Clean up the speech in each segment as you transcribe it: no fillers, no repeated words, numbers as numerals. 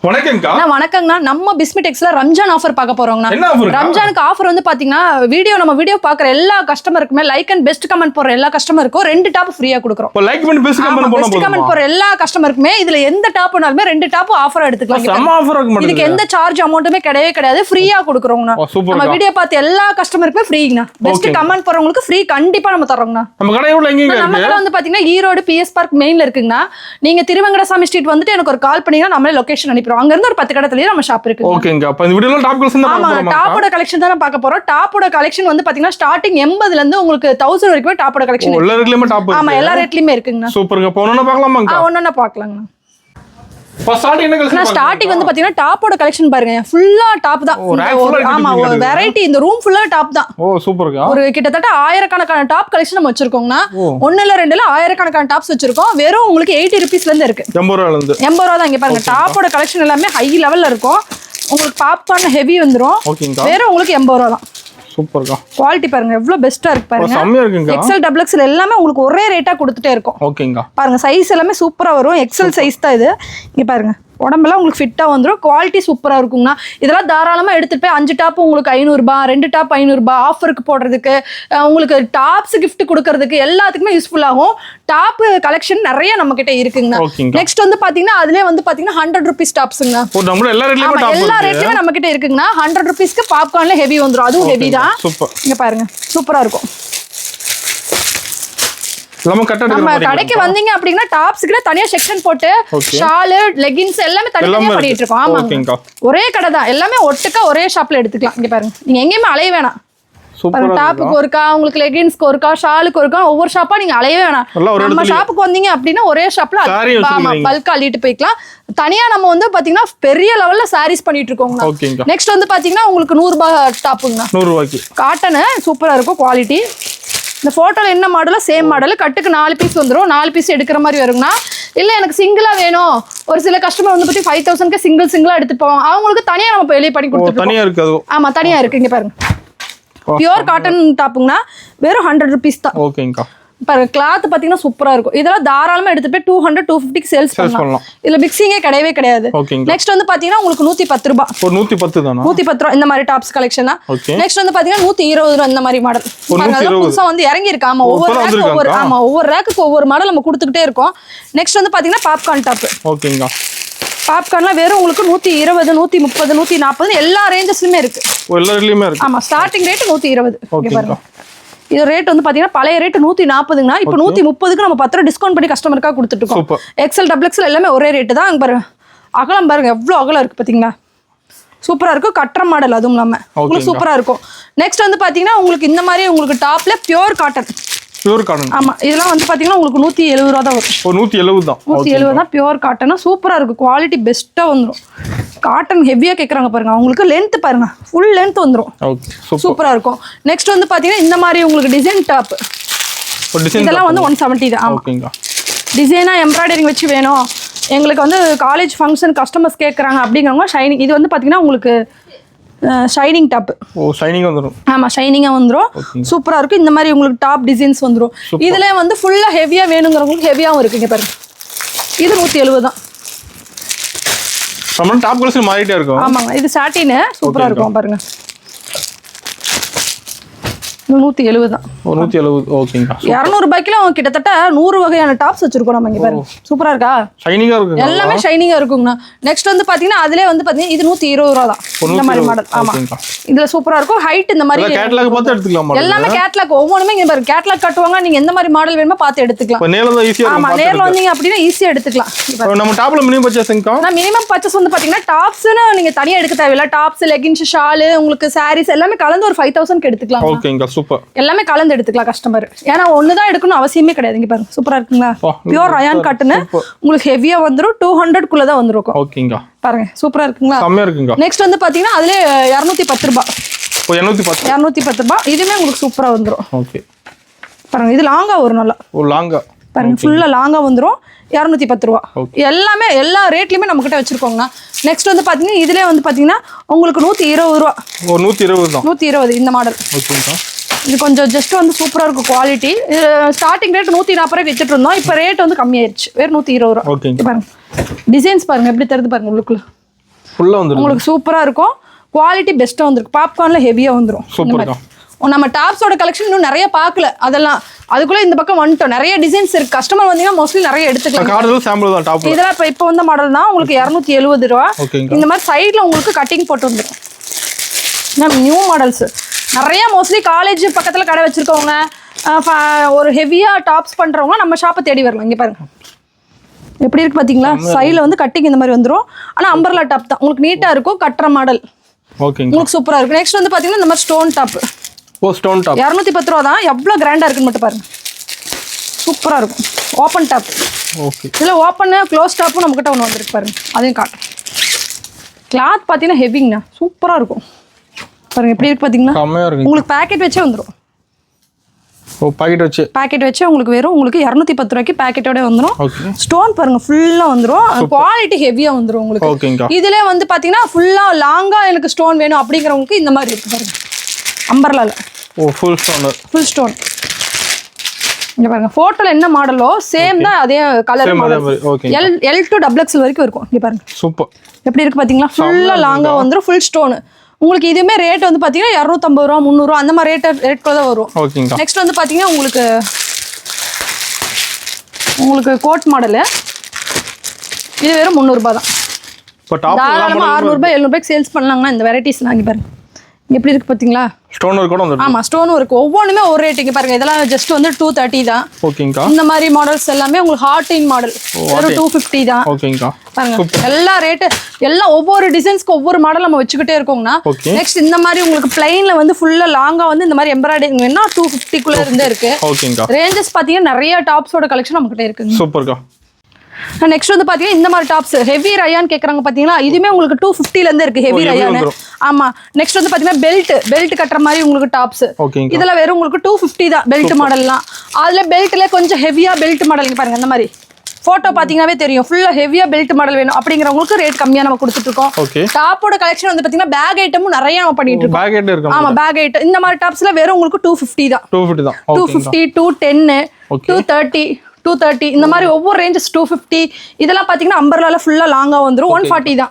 வணக்கங்கண்ணா. நம்ம பிஸ்மிடெக்ஸ்ல ரம்ஜான் ஆஃபர் பார்க்க போறோம்னா. ரம்ஜானுக்கு ஆஃபர் வந்து பாத்தீங்கன்னா நம்ம வீடியோ பாக்குற எல்லா கஸ்டமருக்குமே லைக் அண்ட் பெஸ்ட் கமெண்ட் போற எல்லா கஸ்டமருக்கும் 2 டாப் ஃப்ரீயா கொடுக்குறோம். லைக் பண்ணி பெஸ்ட் கமெண்ட் போற எல்லா கஸ்டமருக்குமே இதுல எந்த டாப்னாலுமே 2 டாப் ஆஃபர் எடுத்துக்கலாம். இதுக்கு எந்த சார்ஜ் அமௌண்ட்டுமே கிடையாது, ஃப்ரீயா கொடுக்குறோம்னா. நம்ம வீடியோ பார்த்து எல்லா கஸ்டமருக்குமே ஃப்ரீங்கண்ணா. பெஸ்ட் கமெண்ட் போறவங்களுக்கு ஃப்ரீ கண்டிப்பா நம்ம தரோம்னா. நம்ம கடை எவ்வளவு எங்க இருக்கு? நம்ம கடை வந்து பாத்தீங்கன்னா ஈரோடு பிஎஸ் பார்க் மெயின்ல இருக்குங்கண்ணா. நீங்க திருவங்கடசாமி ஸ்ட்ரீட் வந்துட்டு எனக்கு ஒரு கால் பண்ணீங்கன்னா நம்மளே லொகேஷன் அனுப்பிடுவோம். அங்க இருந்து ஒரு 10 கடத்துலயே நம்ம ஷாப் இருக்கு. ஓகேங்க. அப்ப இந்த வீடியோல டாப் கலெக்ஷன் தான் பார்க்க போறோம். டாப்போட கலெக்ஷன் தான் பார்க்க போறோம். டாப்போட கலெக்ஷன் வந்து பாத்தீங்கன்னா ஸ்டார்டிங் 80 ல இருந்து உங்களுக்கு 1000 வரைக்கும் டாப்போட கலெக்ஷன் எல்லா ரேட்லயுமே டாப் இருக்கு. ஆமா, எல்லா ரேட்லயுமே இருக்குங்க. சூப்பர்ங்க. போறோம்னா பார்க்கலாமாங்க? ஒண்ணொண்ணா பார்க்கலாங்க. ஸ்டார்டிங் வந்து பாத்தீங்கன்னா டாப்போட கலெக்ஷன் பாருங்க, ஃபுல்லா டாப் தான். ஆமா, வெரைட்டி இந்த ரூம் ஃபுல்லா டாப் தான். ஓ சூப்பர்ங்க. ஒரு கிட்டத்தட்ட ஆயிரக்கணக்கான டாப் கலெக்ஷன் நம்ம வச்சிருக்கோம்னா. 1 இல்ல 2 இல்ல ஆயிரக்கணக்கான டாப்ஸ் வச்சிருக்கோம். வெறும் உங்களுக்கு 80 ரூபீஸ்ல இருந்து இருக்கு. 80 ரூபாயில இருந்து 80 ரூபா தான். இங்க பாருங்க, டாப்போட கலெக்ஷன் எல்லாமே ஹை லெவல்ல இருக்கும். உங்களுக்கு பாப்கார்ன் ஹெவி வந்துரும். வெறும் உங்களுக்கு 80 ரூபா தான். சூப்பர்ங்க. குவாலிட்டி பாருங்க எவ்வளவு பெஸ்டா இருக்கு பாருங்க. செம்மயா இருக்குங்க. XL XXL எல்லாமே உங்களுக்கு ஒரே ரேட்டா கொடுத்துட்டே இருக்கும். ஓகேங்க. பாருங்க சைஸ் எல்லாமே சூப்பரா வரும். XL சைஸ் தான் இது. இங்க பாருங்க உடம்பெல்லாம் உங்களுக்கு ஃபிட்டா வந்துடும். குவாலிட்டி சூப்பரா இருக்குங்கண்ணா. இதெல்லாம் தாராளமா எடுத்துட்டு போய் 5 டாப் உங்களுக்கு 500 ரூபாய், 2 டாப் 500 ரூபாய் ஆஃபருக்கு போடுறதுக்கு, உங்களுக்கு டாப்ஸ் கிஃப்ட் கொடுக்கறதுக்கு எல்லாத்துக்குமே யூஸ்ஃபுல் ஆகும். டாப் கலெக்ஷன் நிறைய நம்ம கிட்ட இருக்குங்கண்ணா. நெக்ஸ்ட் வந்து பாத்தீங்கன்னா அதுலயே வந்து பாத்தீங்கன்னா 100 ரூபீஸ் டாப்ஸ்ங்கண்ணா. எல்லா ரேட்லயுமே நம்ம கிட்ட இருக்குங்கண்ணா. 100 ரூபீஸ்க்கு பாப்கார்ன்ல ஹெவி வந்துடும். அதுவும் ஹெவி தான். இங்க பாருங்க சூப்பரா இருக்கும். நம்ம கடைக்கு வந்தீங்க அப்படின்னா டாப்ஸ்க்கு தனியா செக்ஷன் போட்டு ஷால் லெகின்ஸ் எல்லாமே தனியா பண்ணிட்டு இருக்கோம். ஆமாங்க, ஒரே கடை தான். எல்லாமே ஒட்டுக்கா ஒரே ஷாப்ல எடுத்துக்கலாம். இங்க பாருங்க, நீங்க எங்கேயுமே அலைய வேணாம். டாப்புக்கு ஒருக்கா, உங்களுக்கு லெகின்ஸ்க்கு ஒருக்கா, ஷாலுக்கு ஒருக்கா, ஒவ்வொரு ஷாப்பா நீங்க அலையவே வேணாம். நம்ம ஷாப்புக்கு வந்தீங்க அப்படின்னா ஒரே ஷாப்ல பல்கா அள்ளிட்டு போய்க்கலாம். தனியா நம்ம வந்து பாத்தீங்கன்னா பெரிய லெவல்ல சாரீஸ் பண்ணிட்டு இருக்கோங்க. நெக்ஸ்ட் வந்து பாத்தீங்கன்னா உங்களுக்கு 100 ரூபாய் டாப்புங்க. 100 ரூபாய்க்கு காட்டன் சூப்பரா இருக்கும் குவாலிட்டி. இந்த போட்டோல என்ன மாடலோ சேம் மாடல். கட்டுக்கு 4 பீஸ் வந்துடும். 4 பீஸ் எடுக்கிற மாதிரி வருங்கண்ணா. இல்ல எனக்கு சிங்கிளா வேணும், ஒரு சில கஸ்டமர் வந்து பத்தி 5000க்கு சிங்கிளா எடுத்துட்டு போவாங்க. அவங்களுக்கு தனியா நம்ம வெளியே பண்ணி கொடுத்துருக்கோம். ஆமா, தனியா இருக்கு. இங்க பாருங்க, பியூர் காட்டன் டாப்புங்கண்ணா. வெறும் 100 ரூபீஸ் தான். ஓகேங்கா. பாருங்க கிளாத் பாத்தீங்கன்னா சூப்பரா இருக்கும். இதெல்லாம் தாராளமா எடுத்துட்டு போய் 200 250க்கு சேல்ஸ் பண்ணலாம். இதுல மிக்சிங்கே கிடையாது. நெக்ஸ்ட் வந்து பாத்தீங்கன்னா உங்களுக்கு 110 ரூபாய். 110 தானா? 110 ரூபாய் இந்த மாதிரி டாப்ஸ் கலெக்ஷன். நெக்ஸ்ட் வந்து பாத்தீங்கன்னா 120 ரூபாய் இந்த மாதிரி மாடல். புதுசா வந்து இறங்கி இருக்கு. ஆமா, ஒவ்வொரு ரேக்குக்கு ஒவ்வொரு மாடல் நம்ம கொடுத்துக்கிட்டே இருக்கோம். நெக்ஸ்ட் வந்து பாத்தீங்கன்னா பாப்கார்ன் டாப். ஓகேங்க. பாப்கார்ன்லாம் வெறும் உங்களுக்கு 120 130 140 எல்லா ரேஞ்சஸ்லயுமே இருக்கு. ஆமா, ஸ்டார்டிங் ரேட் 120. பாருங்க, இது ரேட் வந்து பாத்தீங்கன்னா பழைய ரேட் 140ங்கண்ணா. இப்போ 130க்கு நம்ம 10 ரூபா டிஸ்கவுண்ட் பண்ணி கஸ்டமருக்காக கொடுத்துட்டு இருக்கோம். XL XXL எல்லாமே ஒரே ரேட்டு தான். பாருங்க அகலம் பாருங்க எவ்வளவு அகலம் இருக்கு பாத்தீங்களா. சூப்பரா இருக்கும். கட்டுற மாடல் அதுவும் இல்லாம உங்களுக்கு சூப்பரா இருக்கும். நெக்ஸ்ட் வந்து பாத்தீங்கன்னா உங்களுக்கு இந்த மாதிரி உங்களுக்கு டாப்ல பியூர் காட்டன். ஆமா, இதெல்லாம் வந்து பாத்தீங்கன்னா உங்களுக்கு 170 ரூபா தான் வரும். 170 தான். 170 தான் பியூர் காட்டன். சூப்பரா இருக்கும். குவாலிட்டி பெஸ்டா வந்துடும். காட்டன் ஹெவியா கேக்குறாங்க பாருங்க. உங்களுக்கு லென்த் பாருங்க, ஃபுல் லென்த் வந்துடும். சூப்பரா இருக்கும். நெக்ஸ்ட் வந்து பாத்தீங்கன்னா இந்த மாதிரி உங்களுக்கு டிசைன் டாப். இதெல்லாம் வந்து 170 தான். ஆமா, டிசைனா எம்ப்ராய்டரிங் வச்சு வேணும் எங்களுக்கு வந்து காலேஜ் ஃபங்க்ஷன் கஸ்டமர்ஸ் கேட்குறாங்க அப்படிங்கிறவங்க ஷைனிங். இது வந்து பாத்தீங்கன்னா உங்களுக்கு ஷைனிங் டாப். ஷைனிங் வந்துரும். ஆமா, ஷைனிங்கா வந்துரும். சூப்பரா இருக்கும். இந்த மாதிரி உங்களுக்கு டாப் டிசைன்ஸ் வந்துரும். இதுல வந்து ஃபுல்லா ஹெவியா வேணுங்கிறவங்களுக்கு ஹெவியாவும் இருக்குங்க பாருங்க. இது 170 தான். நம்ம டாப் கலெக்ஷன் மாறிட்டே இருக்கும். ஆமாங்க, இது சாட்டின் சூப்பரா இருக்கும் பாருங்க. 170 தான். 170. ஓகேங்க. 200 ரூபாய்க்குல கிட்டத்தட்ட 100 வகையான டாப்ஸ் வச்சிருக்கோம் நம்ம. இங்க பாருங்க சூப்பரா இருக்கா. ஷைனிங்கா இருக்கு. எல்லாமே ஷைனிங்கா இருக்குங்கண்ணா. நெக்ஸ்ட் வந்து பாத்தீங்கன்னா அதுலயே வந்து பாத்தீங்கன்னா இது 120 ரூபா தான். இந்த மாதிரி மாடல். ஆமா, இதுல சூப்பரா இருக்கும். ஹைட் இந்த மாதிரி கேட்டலாக் பார்த்து எடுத்துக்கலாம். எல்லாமே கேட்டலாக். ஒவ்வொருமே இங்க பாருங்க கேட்டலாக் கட்டுவாங்க. நீங்க எந்த மாதிரி மாடல் வேணுமோ பார்த்து எடுத்துக்கலாம். நேர்ல தான் ஈஸியா. ஆமா, நேர்ல வந்தீங்க அப்படினா ஈஸியா எடுத்துக்கலாம். நம்ம டாப்ல மினிமம் பர்சேஸ்ங்கா. நான் மினிமம் பர்சேஸ் வந்து பாத்தீங்கன்னா டாப்ஸ்னா நீங்க தனியா எடுக்க தேவையில்ல. டாப்ஸ், லெகின்ஸ், ஷால், உங்களுக்கு சாரீஸ் எல்லாமே கலந்து ஒரு 5000க்கு எடுத்துக்கலாம். ஓகேங்க, சூப்பர். எல்லாமே கலந்து எடுத்துக்கலாம் கஸ்டமர். ஏன்னா ஒண்ணுதான் எடுக்கணும் அவசியமே கிடையாது. இங்க பாருங்க சூப்பரா இருக்குங்களா. Pure rayon cotton. உங்களுக்கு ஹெவியா வந்துரும். 200 குள்ள தான் வந்துரும். ஓகேங்க. பாருங்க சூப்பரா இருக்குங்களா. செம்மயா இருக்குங்க. நெக்ஸ்ட் வந்து பாத்தீங்கன்னா அதுல 210 ரூபாய். 210 ரூபாய். இதுமே உங்களுக்கு சூப்பரா வந்துரும். ஓகே. பாருங்க இது லாங்கா வரும். நல்லா லாங்கா பாருங்க, ஃபுல்லா லாங்கா வந்துரும். 210 ரூபாய். எல்லாமே எல்லா ரேட்லயுமே நம்ம கிட்ட வச்சிருக்கோங்க. நெக்ஸ்ட் வந்து பாத்தீங்கன்னா இதுல வந்து பாத்தீங்கன்னா உங்களுக்கு 120 ரூபாய். 120 தான். 120 இந்த மாடல். ஓகேங்க. இது கொஞ்சம் ஜஸ்ட் வந்து சூப்பரா இருக்கும் குவாலிட்டி. ஸ்டார்டிங் ரேட் 140 ரூபாய்க்கு வித்துட்டு இருந்தோம். இப்போ ரேட் வந்து கம்மியாயிருச்சு. வேற 120 ரூபாய். பாருங்க டிசைன்ஸ் பாருங்க எப்படி தருது பாருங்க. உள்ளுக்குள்ள ஃபுல்லா வந்துரும் உங்களுக்கு சூப்பரா இருக்கும். குவாலிட்டி பெஸ்ட்டாக வந்துருக்கு. பாப்கார்ன்ல ஹெவியாக வந்துடும். சூப்பர்க்கா. நம்ம டாப்ஸோட கலெக்ஷன் இன்னும் நிறைய பார்க்கல. அதெல்லாம் அதுக்குள்ள இந்த பக்கம் வந்துட்டோம். நிறைய டிசைன்ஸ் இருக்கு. கஸ்டமர் வந்தீங்கன்னா மோஸ்ட்லி நிறைய எடுத்துக்கலாம். கார்டுல சாம்பிள் தான் டாப். இதெல்லாம் இப்போ வந்த மாடல் தான் உங்களுக்கு 270 ரூபா. இந்த மாதிரி சைடில் உங்களுக்கு கட்டிங் போட்டு வந்துடும். நியூ மாடல்ஸ் நிறைய மோஸ்ட்லி காலேஜ் பக்கத்தில் கடை வச்சிருக்கவங்க, ஒரு ஹெவியாக டாப்ஸ் பண்ணுறவங்க நம்ம ஷாப்பை தேடி வரலாம். இங்கே பாருங்க எப்படி இருக்கு பார்த்தீங்களா? சைடில் வந்து கட்டிங் இந்த மாதிரி வந்துடும். ஆனால் அம்பர்லா டாப் தான் உங்களுக்கு நீட்டாக இருக்கும். கட்டுற மாடல் உங்களுக்கு சூப்பராக இருக்கும். நெக்ஸ்ட் வந்து பார்த்தீங்கன்னா இந்த மாதிரி ஸ்டோன் டாப். ஸ்டோன் டாப் 210 ரூபா தான். எவ்வளோ கிராண்டாக இருக்குன்னு மட்டும் பாருங்க. சூப்பராக இருக்கும். Open top. ஓகே. இதில் ஓப்பன் க்ளோஸ் டாப்பும் நம்மக்கிட்ட ஒன்று வந்துருக்கு பாருங்க. அதையும் காட்டும். கிளாத் பார்த்தீங்கன்னா ஹெவிங்கண்ணா. சூப்பராக இருக்கும் பாருங்க. எப்படி இருக்கு பார்த்தீங்கன்னா உங்களுக்கு பேக்கெட் வச்சே வந்துடும். பேக்கெட் வச்சு உங்களுக்கு வெறும் உங்களுக்கு 210 ரூபாய்க்கு பேக்கெட்டோட வந்துடும். ஸ்டோன் பாருங்க ஃபுல்லா வந்துடும். குவாலிட்டி ஹெவியா வந்துடும் உங்களுக்கு. இதுல வந்து பாத்தீங்கன்னா ஃபுல்லா லாங்கா எனக்கு ஸ்டோன் வேணும் அப்படிங்கிறவங்களுக்கு இந்த மாதிரி இருக்கு பாருங்க. அம்பர்லால ஃபுல் ஸ்டோன். இங்க பாருங்க போட்டோல என்ன மாடலோ சேம் தான். அதே colour model. L to XXL வரைக்கும் இருக்கும். இங்க பாருங்க சூப்பர் எப்படி இருக்கு பாத்தீங்களா? ஃபுல்லா லாங்கா வந்துடும். Full stone. உங்களுக்கு இதுவுமே ரேட் வந்து பார்த்தீங்கன்னா 250 ரூபா 300 ரூபா அந்த மாதிரி ரேட்குள்ள தான் வரும். நெக்ஸ்ட் வந்து பார்த்தீங்கன்னா உங்களுக்கு கோட் மாடலு. இது வெறும் 300 ரூபா தான். தாராளமாக 600 ரூபாய் 700 ரூபாய்க்கு சேல்ஸ் பண்ணலாங்கன்னா இந்த வெரைட்டிஸ் வாங்கி பாருங்க. எப்படி இருக்கு பார்த்தீங்களா? ஸ்டோன் ஒர்க் கூட வந்துருக்கு. ஆமா ஸ்டோன் ஒர்க் ஒவ்வொன்றுமே ஒரு ரேட்டுங்க பாருங்க. இதெல்லாம் ஜஸ்ட் வந்து 230 தான். ஓகேங்கா. இந்த மாதிரி மாடல்ஸ் எல்லாமே உங்களுக்கு ஹார்ட் இன் மாடல் வெறும் 250 தான். ஓகேங்கா. பாருங்க எல்லா ரேட்டு எல்லாம் ஒவ்வொரு டிசைன்ஸ்க்கு ஒவ்வொரு மாடல் நம்ம வச்சுக்கிட்டே இருக்கோம்னா. நெக்ஸ்ட் இந்த மாதிரி உங்களுக்கு பிளைன்ல வந்து ஃபுல்லா லாங்கா வந்து இந்த மாதிரி எம்ப்ராய்டரிங் வேணா 250 குள்ள இருந்தே இருக்கு. ஓகேங்கா. ரேஞ்சஸ் பாத்தீங்கன்னா நிறைய டாப்ஸோட கலெக்ஷன் நம்ம கிட்ட இருக்குங்க. சூப்பர்க்கா. நெக்ஸ்ட் வந்து பாத்தீங்கன்னா இந்த மாதிரி டாப்ஸ் ஹெவி ரயான் கேக்குறாங்க பாத்தீங்களா? இதுமே உங்களுக்கு 250ல இருந்து இருக்கு ஹெவி ரயான். ஆமா. நெக்ஸ்ட் வந்து பாத்தீங்கன்னா பெல்ட் கட்டுற மாதிரி உங்களுக்கு டாப்ஸ். இதெல்லாம் வெறும் உங்களுக்கு 250 தான் பெல்ட் மாடல்லாம். அதுல பெல்ட்ல கொஞ்சம் ஹெவியா பெல்ட் மாடல் பாருங்க. இந்த மாதிரி போட்டோ பாத்தீங்கன்னாவே தெரியும். ஃபுல்லா ஹெவியா பெல்ட் மாடல் வேணும் அப்படிங்கிறவங்களுக்கு ரேட் கம்மியா நம்ம கொடுத்துட்டு இருக்கோம். டாப்போட கலெக்ஷன் வந்து பாத்தீங்கன்னா பேக் ஐட்டமும் நிறைய நம்ம பண்ணிட்டு இருக்கோம். ஆமா பேக் ஐட்டம் இந்த மாதிரி டாப்ஸ்ல வெறும் உங்களுக்கு 250 தான். 250 210 230 இந்த மாதிரி ஒவ்வொரு ரேஞ்சஸ் 250. இதெல்லாம் பாத்தீங்கன்னா அம்பர்லால ஃபுல்லா லாங்கா வந்துரும். 140 தான்.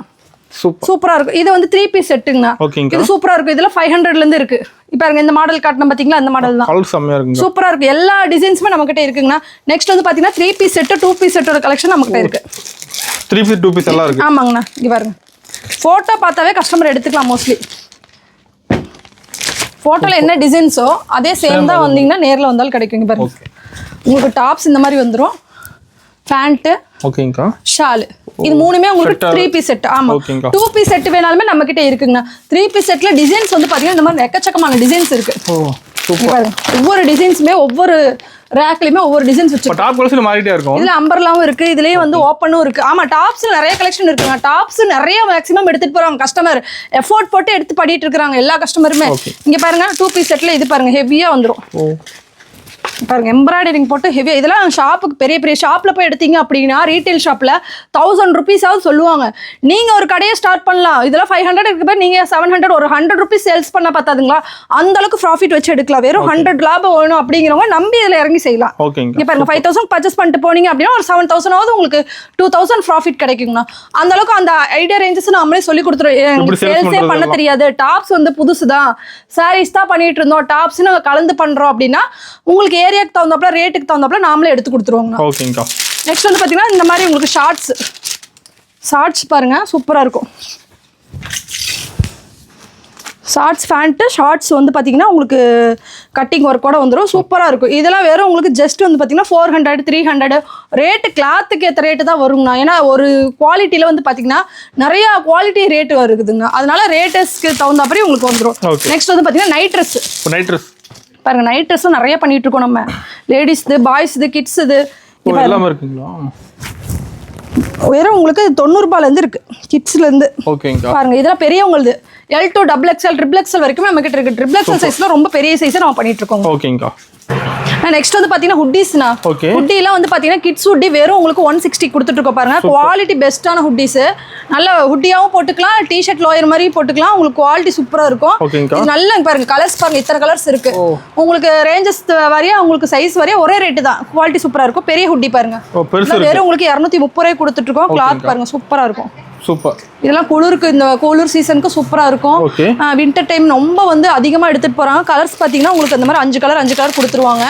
சூப்பரா இருக்கும். இது வந்து 3 பீஸ் செட்டுங்கண்ணா. இது சூப்பரா இருக்கும். இதுல 500ல இருந்து இருக்கு. இப்போ இந்த மாடல் காட்டணும் பாத்தீங்களா? இந்த மாடல் தான் சூப்பரா இருக்கு. எல்லா டிசைன்ஸுமே நம்ம கிட்ட இருக்குங்கண்ணா. நெக்ஸ்ட் வந்து பாத்தீங்கன்னா 3 பீஸ் செட் 2 பீஸ் செட்டோட கலெக்ஷன் நம்ம கிட்ட இருக்கு. 3 பீஸ் 2 பீஸ் எல்லாம் இருக்கு. ஆமாங்கண்ணா. இங்க பாருங்க போட்டோ பார்த்தாவே கஸ்டமர் எடுத்துக்கலாம். மோஸ்ட்லி போட்டோல என்ன டிசைன்ஸோ அதே சேம் தான். வந்தீங்கன்னா நேர்ல வந்தாலும் கிடைக்கும். இங்க பாருங்க உங்களுக்கு டாப்ஸ் இந்த மாதிரி வந்துரும். பேண்ட் ஓகேங்கா ஷால் இது மூணுமே உங்களுக்கு 3 பீஸ் செட். ஆமா 2 பீஸ் செட் வேணாலுமே நம்ம கிட்ட இருக்குங்க. 3 பீஸ் செட்ல டிசைன்ஸ் வந்து பாத்தீங்கன்னா இந்த மாதிரி எக்கச்சக்கமான டிசைன்ஸ் இருக்கு. சூப்பர். ஒவ்வொரு டிசைன்ஸ்மே ஒவ்வொரு ரேக்லயுமே ஒவ்வொரு டிசைன்ஸ் வச்சிருக்கோம். டாப் கலெக்ஷன் மாறிட்டே இருக்கும். இதுல அம்பர்லாவும் இருக்கு. இதுலயே வந்து ஓப்பனும் இருக்கு. ஆமா டாப்ஸ் நிறைய கலெக்ஷன் இருக்குங்க. டாப்ஸ் நிறைய மேக்ஸிமம் எடுத்துட்டு போறாங்க கஸ்டமர். எஃபோர்ட் போட்டு எடுத்து பண்ணிட்டு இருக்காங்க எல்லா கஸ்டமருமே. இங்க பாருங்க 2 பீஸ் செட்ல இது பாருங்க ஹெவியா வந்துரும். பாருங்க எம்ப்ராய்டரிங் போட்டு ஹெவியா. இதெல்லாம் ஷாப்புக்கு பெரிய பெரிய ஷாப்ல போய் எடுத்தீங்க அப்படின்னா ரீட்டைல் ஷாப்ல 1000 ருபீஸாவது சொல்லுவாங்க. நீங்க ஒரு கடையை ஸ்டார்ட் பண்ணலாம். இதெல்லாம் 500 இருக்கு பேர் நீங்க 700 ஒரு 100 ருபீஸ் சேல்ஸ் பண்ண பார்த்தாதுங்களா? அந்த அளவுக்கு ப்ராஃபிட் வச்சு எடுக்கலாம். வெறும் 100 லாபம் வேணும் அப்படிங்கிறவங்க நம்பி இதுல இறங்கி செய்யலாம். இங்க பாருங்க 5000 பர்ச்சேஸ் பண்ணிட்டு போனீங்க அப்படின்னா ஒரு 7000 உங்களுக்கு 2000 ப்ராஃபிட் கிடைக்குங்கண்ணா. அந்த அளவுக்கு அந்த ஐடியா ரேஞ்சஸ் நம்மளே சொல்லி கொடுத்துருவோம். சேல்ஸே பண்ண தெரியாது. டாப்ஸ் வந்து புதுசுதான். சாரீஸ் தான் பண்ணிட்டு இருந்தோம். டாப்ஸ் நாங்க கலந்து பண்றோம் அப்படின்னா உங்களுக்கு ஏரியாக்கு தகுந்தாப்புல ரேட்டுக்கு தகுந்தாப்புல நாமளே எடுத்து கொடுத்துருவோங்க. ஓகேங்கா. நெக்ஸ்ட் வந்து பாத்தீங்கன்னா இந்த மாதிரி உங்களுக்கு ஷார்ட்ஸ் பாருங்க சூப்பரா இருக்கும். ஷார்ட்ஸ் பேண்ட் ஷார்ட்ஸ் வந்து பாத்தீங்கன்னா உங்களுக்கு கட்டிங் ஒர்க்கோட வந்துடும். சூப்பரா இருக்கும். இதெல்லாம் வெறும் உங்களுக்கு ஜஸ்ட் வந்து பாத்தீங்கன்னா 400 300 ரேட்டு கிளாத்துக்கு ஏற்ற ரேட்டு தான் வருங்கண்ணா. ஏன்னா ஒரு குவாலிட்டியில வந்து பாத்தீங்கன்னா நிறைய குவாலிட்டி ரேட்டு வருதுங்க. அதனால ரேட்டஸ்க்கு தகுந்தாப்படி உங்களுக்கு வந்துடும். நெக்ஸ்ட் வந்து பாத்தீங்கன்னா நைட் ட்ரெஸ் பாருங்க. நைட் ட்ரெஸ்ஸும் நிறைய பண்ணிட்டு இருக்கோம் நம்ம. லேடிஸ்து பாய்ஸ்து கிட்ஸுது எல்லாமே இருக்குங்களா? வெறும் உங்களுக்கு 90 ரூபாயிலேருந்து இருக்கு கிட்ஸ்ல இருந்து. பாருங்க இதெல்லாம் பெரியவங்களுது L to XXL XXL வரைக்கும் நம்ம கிட்ட இருக்கு. XXL சைஸ்ல ரொம்ப பெரிய சைஸ் நம்ம பண்ணிட்டு இருக்கோம். ஓகேங்கா. நெக்ஸ்ட் வந்து பாத்தீங்கன்னா ஹுட்டீஸ்னா. ஹுட்டிலாம் வந்து பாத்தீங்கன்னா கிட்ஸ் ஹுட்டி வெறும் உங்களுக்கு 160 கொடுத்துட்டு இருக்கோம் பாருங்க. குவாலிட்டி பெஸ்ட்டான ஹுட்டீஸ். நல்ல ஹுட்டியாவும் போட்டுக்கலாம். டிஷர்ட் லோயர் மாதிரி போட்டுக்கலாம். உங்களுக்கு குவாலிட்டி சூப்பரா இருக்கும். இது நல்லா பாருங்க கலர்ஸ் பாருங்க. இத்தனை கலர்ஸ் இருக்கு. உங்களுக்கு ரேஞ்சஸ் வரையா உங்களுக்கு சைஸ் வரையா ஒரே ரேட்டு தான். குவாலிட்டி சூப்பரா இருக்கும். பெரிய ஹுட்டி பாருங்க வெறும் உங்களுக்கு 230 ரூபாய் கொடுத்துட்டு இருக்கோம். கிளாத் பாருங்க சூப்பரா இருக்கும். சூப்பர். இதெல்லாம் குளிருக்கு, இந்த குளிர் சீசனுக்கு சூப்பரா இருக்கும். ஓகே. வின்டர் டைம் ரொம்ப வந்து அதிகமா எடுத்துட்டு போறாங்க. கலர்ஸ் பாத்தீங்கன்னா உங்களுக்கு இந்த மாதிரி 5 கலர் கொடுத்துருவாங்க.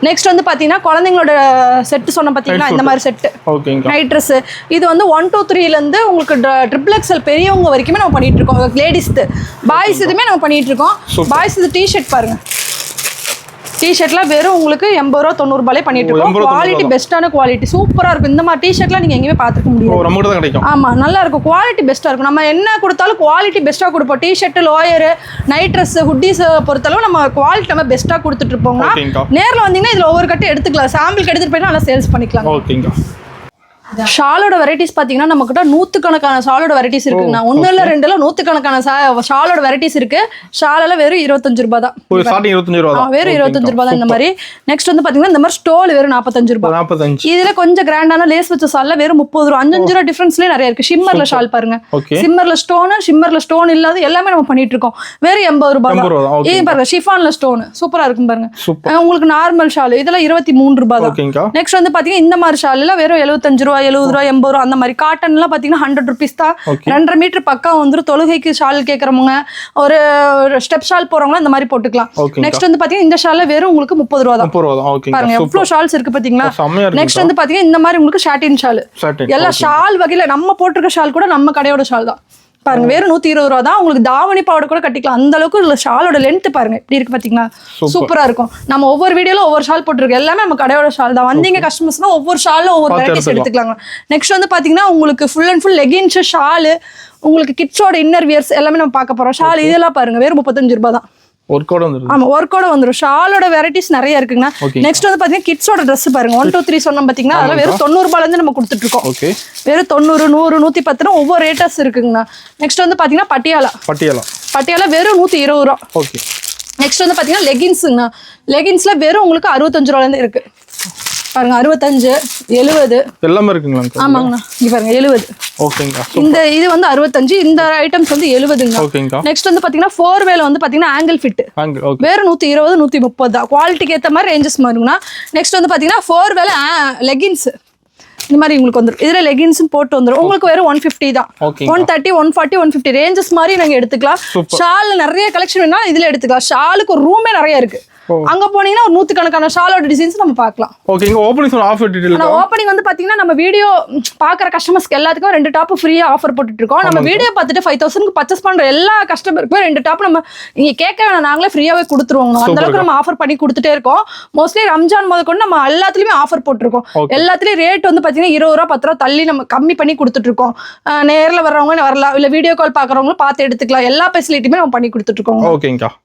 நெக்ஸ்ட் வந்து பாத்தீங்கன்னா குழந்தைங்களோட செட் சொன்ன பாத்தீங்கன்னா இந்த மாதிரி செட். ஓகேங்க. நைட் ட்ரெஸ் இது வந்து 1 2 3ல இருந்து உங்களுக்கு ட்ரிபிள் எக்ஸ்எல் பெரியவங்க வரைக்குமே நம்ம பண்ணிட்டு இருக்கோம். லேடிஸ்க்கு பாய்ஸ் இதுமே நம்ம பண்ணிட்டு இருக்கோம். பாய்ஸ் இது டிஷர்ட் பாருங்க. டிஷர்ட்லாம் வெறும் உங்களுக்கு 80 ரூபா 90 ரூபாயிலே பண்ணிட்டு இருக்கோம். குவாலிட்டி பெஸ்ட்டான குவாலிட்டி சூப்பரா இருக்கும். இந்த மாதிரி டிஷர்ட்லாம் நீங்க எங்கேயுமே பார்த்துக்க முடியாது. நம்ம கிட்ட தான் கிடைக்கும். ஆமா, நல்லா இருக்கும். குவாலிட்டி பெஸ்ட்டா இருக்கும். நம்ம என்ன கொடுத்தாலும் குவாலிட்டி பெஸ்ட்டா கொடுப்போம். T shirt, lower, night dress, hoodies பொறுத்தளவு நம்ம குவாலிட்டி நம்ம பெஸ்ட்டா கொடுத்துட்டு இருப்போம்னா நேரில் வந்தீங்கன்னா இதுல ஒவ்வொரு கட்டு எடுத்துக்கலாம். சாம்பிளுக்கு எடுத்துட்டு போயிட்டு நல்லா சேல்ஸ் பண்ணிக்கலாம். ஓகேங்க. ஷாலோட வெரைட்டிஸ் பார்த்தீங்கன்னா நம்ம கிட்ட 100கணக்கான ஷாலோட வெரைட்டிஸ் இருக்குங்கண்ணா. 1 இல்ல 2 இல்ல 100கணக்கான ஷாலோட வெரைட்டிஸ் இருக்கு. ஷாலெல்லாம் வெறும் 25 ரூபாய் தான். ஸ்டார்டிங் 25 ரூபாய் தான். வெறும் 25 ரூபாய் தான் இந்த மாதிரி. நெக்ஸ்ட் வந்து பாத்தீங்கன்னா இந்த மாதிரி ஸ்டோல் வெறும் 45 ரூபாய். 45. இதுல கொஞ்சம் கிராண்டான லேஸ் வச்ச ஷால்ல வெறும் 30 ரூபாய். 5 ரூபாய் டிஃபரன்ஸ்லயே நிறைய இருக்கு. ஷிம்மர்ல ஷால் பாருங்க. ஷிம்மர்ல ஸ்டோன் இல்லாத எல்லாமே நம்ம பண்ணிட்டு இருக்கோம். வெறும் 80 ரூபாய் தான். இது பாருங்க ஷிஃபான்ல ஸ்டோன் சூப்பரா இருக்கும் பாருங்க. உங்களுக்கு நார்மல் ஷால் இதெல்லாம் 23 ரூபாய் தான். நெக்ஸ்ட் வந்து பாத்தீங்கன்னா இந்த மாதிரி ஷால் எல்லாம் வெறும் 75 ரூபாய் 70 ரூபாய் 80 ரூபாய் அந்த மாதிரி. காட்டன்லாம் பாத்தீங்கன்னா 100 rupees தான். 2.5 மீட்டர் பக்கா வந்துரும். தொழுகைக்கு ஷால் கேட்கறவங்க, ஒரு ஸ்டெப் ஷால் போறவங்க இந்த மாதிரி போட்டுக்கலாம். நெக்ஸ்ட் வந்து பாத்தீங்கன்னா இந்த ஷால்ல வெறும் உங்களுக்கு 30 ரூபாய் தான். பாருங்க எவ்வளவு ஷால்ஸ் இருக்கு பாத்தீங்களா. நெக்ஸ்ட் வந்து பாத்தீங்கன்னா இந்த மாதிரி உங்களுக்கு ஷாட்டின் ஷால். எல்லா ஷால் வகையில நம்ம போட்டிருக்க ஷால் கூட நம்ம கடையோட ஷால் தான். பாருங்க வெறும் 120 ரூபா தான். உங்களுக்கு தாவணி பாவாடை கூட கட்டிக்கலாம். அந்த அளவுக்கு இதுல ஷாலோட லென்த் பாருங்க எப்படி இருக்கு பாத்தீங்களா. சூப்பரா இருக்கும். நம்ம ஒவ்வொரு வீடியோல ஒவ்வொரு ஷால் போட்டுருக்கோம். எல்லாமே நம்ம கடையோட ஷால் தான். வந்தீங்க கஸ்டமர்ஸ்னா ஒவ்வொரு ஷால்ல ஒவ்வொரு வெரைட்டிஸ் எடுத்துக்கலாங்க. நெக்ஸ்ட் வந்து பாத்தீங்கன்னா உங்களுக்கு full and full leggings, shawl, உங்களுக்கு கிட்ஸோட இன்னர் வியர்ஸ் எல்லாமே நம்ம பார்க்க போறோம். ஷால் இதெல்லாம் பாருங்க வெறும் 35 ரூபாய் தான். ஒர்க்கோட வந்துரும். ஷாலோட வெரைட்டிஸ் நிறைய இருக்குங்க. நெக்ஸ்ட் வந்து பாத்தீங்கன்னா கிட்ஸோட Dress பாருங்க 1 2 3 சொன்னோம் பாத்தீங்கன்னா அதெல்லாம் வெறும் 90 ரூபாயில இருந்து நம்ம கொடுத்துட்டு இருக்கோம். வெறும் 90 100 110 ஒவ்வொரு ரேட்டஸ் இருக்குங்கண்ணா. நெக்ஸ்ட் வந்து பாத்தீங்கன்னா பட்டியாலா வெறும் 120 ரூபா. நெக்ஸ்ட் வந்து பாத்தீங்கன்னா லெகின்ஸுங்கண்ணா. லெகின்ஸ்ல வெறும் உங்களுக்கு 65 ரூபாயில இருந்து இருக்கு. பாருங்க 65 70 எல்லாமே இருக்குங்களா. ஆமாங்கண்ணா இங்க பாருங்க 70. ஓகேங்க. இந்த இது வந்து 65. இந்த ஐட்டம்ஸ் வந்து 70ங்க. ஓகேங்க. நெக்ஸ்ட் வந்து பாத்தீங்கன்னா 4 வேல வந்து பாத்தீங்கன்னா ஆங்கிள் ஃபிட் வெறும் 120 130 தான். குவாலிட்டிக்கு ஏத்த மாதிரி ரேஞ்சஸ் மாறுங்கண்ணா. நெக்ஸ்ட் வந்து பாத்தீங்கன்னா 4 வேல லெகின்ஸ் இந்த மாதிரி உங்களுக்கு வந்துரும். இதுல லெகின்ஸும் போட்டு வந்துரும். உங்களுக்கு வெறும் 150 தான். 130 140 150 ரேஞ்சஸ் மாதிரி நீங்க எடுத்துக்கலாம். ஷால் நிறைய கலெக்ஷன் வேணா இதுல எடுத்துக்கலாம். ஷாலுக்கு ஒரு ரூமே நிறைய இருக்கு. அங்க போனீங்கன்னா ஒரு 100கணக்கான ஷாலோட டிசைன்ஸ் நம்ம பார்க்கலாம். ஓகேங்க. Opening offer detail. ஓபனிங் வந்து பாத்தீங்கன்னா நம்ம வீடியோ பாக்குற கஸ்டமர்ஸ்க்கு எல்லாத்துக்கும் 2 டாப் ஃப்ரீயா ஆஃபர் போட்டுட்டு இருக்கோம். நம்ம வீடியோ பார்த்துட்டு 5000க்கு பர்ச்சேஸ் பண்ற எல்லா கஸ்டமருக்கும் 2 டாப் நம்ம நீங்க கேட்க வேணாம், நாங்களே ஃப்ரீயாவே கொடுத்துருவோம். அந்த அளவுக்கு நம்ம ஆஃபர் பண்ணி கொடுத்துட்டே இருக்கோம். மோஸ்ட்லி ரம்ஜான் முதற்கொண்டு நம்ம எல்லாத்துலயுமே ஆஃபர் போட்டிருக்கோம். எல்லாத்துலயும் ரேட் வந்து பாத்தீங்கன்னா 20 ரூபா 10 ரூபா தள்ளி நம்ம கம்மி பண்ணி கொடுத்துட்டு இருக்கோம். நேர்ல வர்றவங்க வரலாம், இல்ல வீடியோ கால் பாக்குறவங்களும் பார்த்து எடுத்துக்கலாம். எல்லா ஃபெசிலிட்டியுமே நம்ம பண்ணி கொடுத்துட்டு இருக்கோம். ஓகேங்க.